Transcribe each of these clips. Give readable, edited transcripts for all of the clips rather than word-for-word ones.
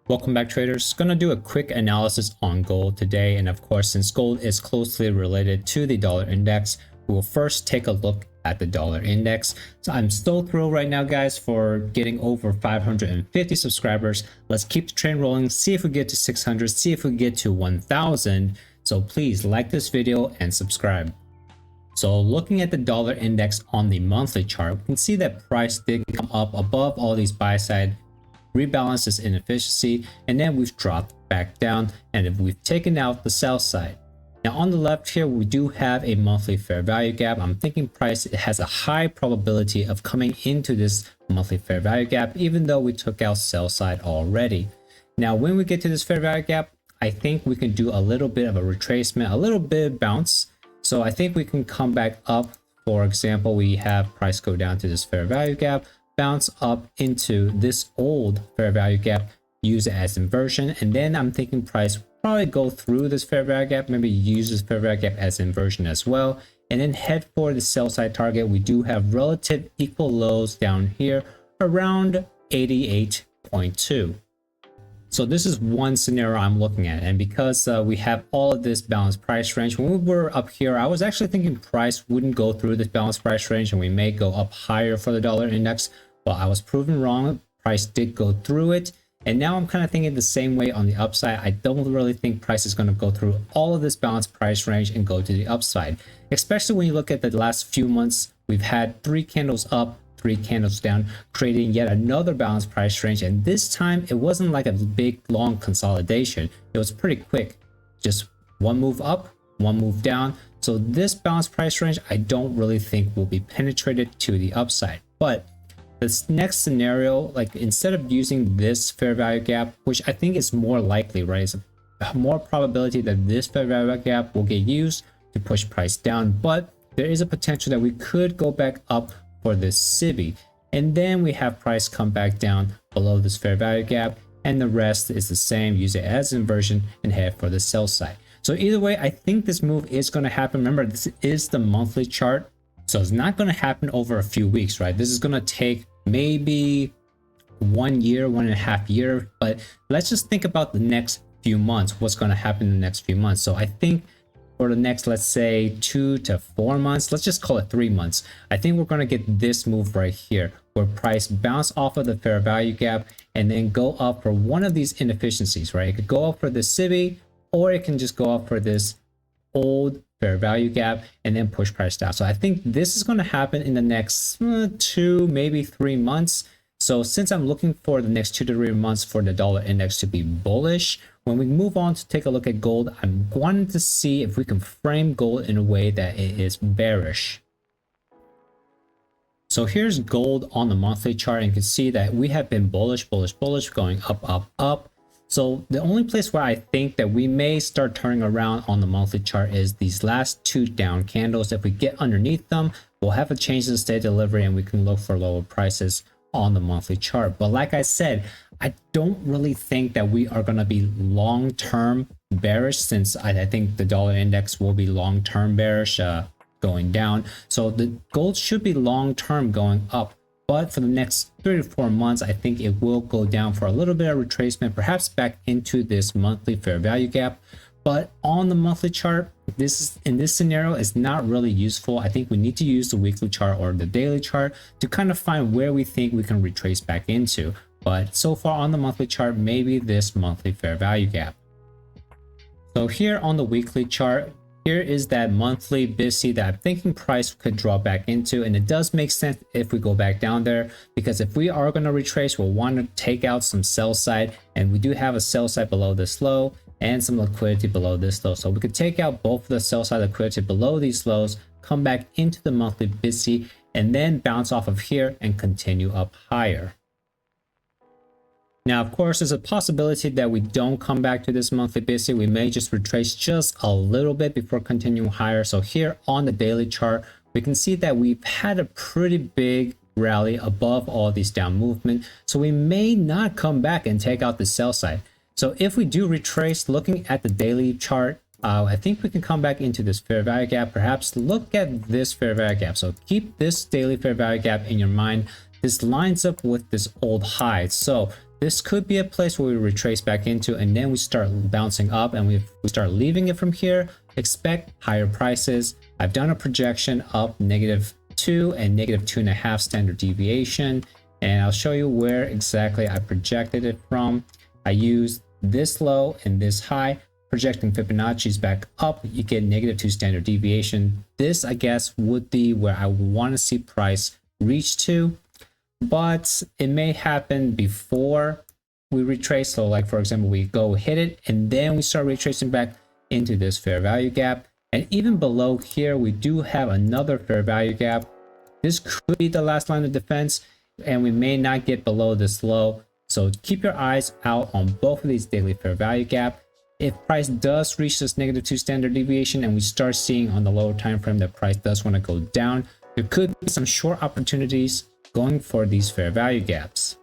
Welcome back, traders. Gonna do a quick analysis on gold today, and of course, since gold is closely related to the dollar index, we will first take a look at the dollar index. So I'm still thrilled right now, guys, for getting over 550 subscribers. Let's keep the train rolling, see if we get to 600, see if we get to 1000. So please like this video and subscribe. So looking at the dollar index on the monthly chart, we can see that price did come up above all these buy side, rebalance this inefficiency, and then we've dropped back down, and if we've taken out the sell side. Now on the left here, we do have a monthly fair value gap. I'm thinking price has a high probability of coming into this monthly fair value gap, even though we took out sell side already. Now when we get to this fair value gap, I think we can do a little bit of a retracement, a little bit of bounce. So I think we can come back up. For example, we have price go down to this fair value gap, bounce up into this old fair value gap, use it as inversion, and then I'm thinking price probably go through this fair value gap, maybe use this fair value gap as inversion as well, and then head for the sell side target. We do have relative equal lows down here around 88.2. So this is one scenario I'm looking at, and because we have all of this balanced price range, when we were up here, I was actually thinking price wouldn't go through this balanced price range and we may go up higher for the dollar index. Well, I was proven wrong. Price did go through it, and now I'm kind of thinking the same way on the upside. I don't really think price is going to go through all of this balanced price range and go to the upside, especially when you look at the last few months. We've had 3 candles up, 3 candles down, creating yet another balanced price range, and this time it wasn't like a big long consolidation. It was pretty quick, just one move up, one move down. So this balanced price range I don't really think will be penetrated to the upside. But this next scenario, like instead of using this fair value gap, which I think is more likely, right, it's a more probability that this fair value gap will get used to push price down, but there is a potential that we could go back up for this SIBI, and then we have price come back down below this fair value gap, and the rest is the same. Use it as inversion and head for the sell side. So either way, I think this move is going to happen. Remember, this is the monthly chart, so it's not going to happen over a few weeks, right? This is going to take maybe 1 year, 1.5 years, but let's just think about the next few months. What's going to happen in the next few months? So I think for the next, let's say 2 to 4 months, let's just call it 3 months, I think we're going to get this move right here, where price bounce off of the fair value gap and then go up for one of these inefficiencies, right? It could go up for the SIBI, or it can just go up for this old fair value gap and then push price down. So I think this is going to happen in the next 2, maybe 3 months. So since I'm looking for the next 2 to 3 months for the dollar index to be bullish, when we move on to take a look at gold, I'm wanting to see if we can frame gold in a way that it is bearish. So here's gold on the monthly chart, and you can see that we have been bullish, bullish, bullish, going up, up, up. So the only place where I think that we may start turning around on the monthly chart is these last 2 down candles. If we get underneath them, we'll have a change in state delivery and we can look for lower prices on the monthly chart. But like I said, I don't really think that we are going to be long-term bearish, since I think the dollar index will be long-term bearish going down. So the gold should be long-term going up. But for the next 3 to 4 months, I think it will go down for a little bit of retracement, perhaps back into this monthly fair value gap. But on the monthly chart, in this scenario is not really useful. I think we need to use the weekly chart or the daily chart to kind of find where we think we can retrace back into. But so far on the monthly chart, maybe this monthly fair value gap. So here on the weekly chart, here is that monthly BISI that I'm thinking price could draw back into, and it does make sense if we go back down there, because if we are going to retrace, we'll want to take out some sell side, and we do have a sell side below this low and some liquidity below this low. So we could take out both of the sell side liquidity below these lows, come back into the monthly BISI, and then bounce off of here and continue up higher. Now, of course, there's a possibility that we don't come back to this monthly BISI. We may just retrace just a little bit before continuing higher. So here on the daily chart, we can see that we've had a pretty big rally above all these down movement. So we may not come back and take out the sell side. So if we do retrace, looking at the daily chart, I think we can come back into this fair value gap. Perhaps look at this fair value gap. So keep this daily fair value gap in your mind. this lines up with this old high. So this could be a place where we retrace back into, and then we start bouncing up, and we start leaving it from here. Expect higher prices. I've done a projection up -2 and -2.5 standard deviation, and I'll show you where exactly I projected it from. I used this low and this high, projecting Fibonacci's back up. You get -2 standard deviation. This, I guess, would be where I would want to see price reach to, but it may happen before we retrace. So like, for example, we go hit it and then we start retracing back into this fair value gap. And even below here, we do have another fair value gap. This could be the last line of defense, and we may not get below this low. So keep your eyes out on both of these daily fair value gap. If price does reach this -2 standard deviation and we start seeing on the lower time frame that price does want to go down, there could be some short opportunities going for these fair value gaps.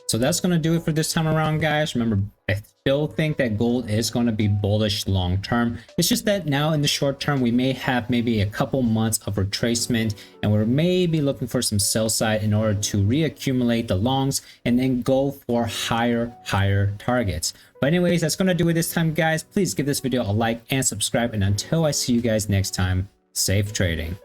So that's going to do it for this time around, guys. Remember, I still think that gold is going to be bullish long term. It's just that now in the short term, we may have maybe a couple months of retracement, and we're maybe looking for some sell side in order to reaccumulate the longs and then go for higher targets. But anyways, that's going to do it this time, guys. Please give this video a like and subscribe. And until I see you guys next time, safe trading.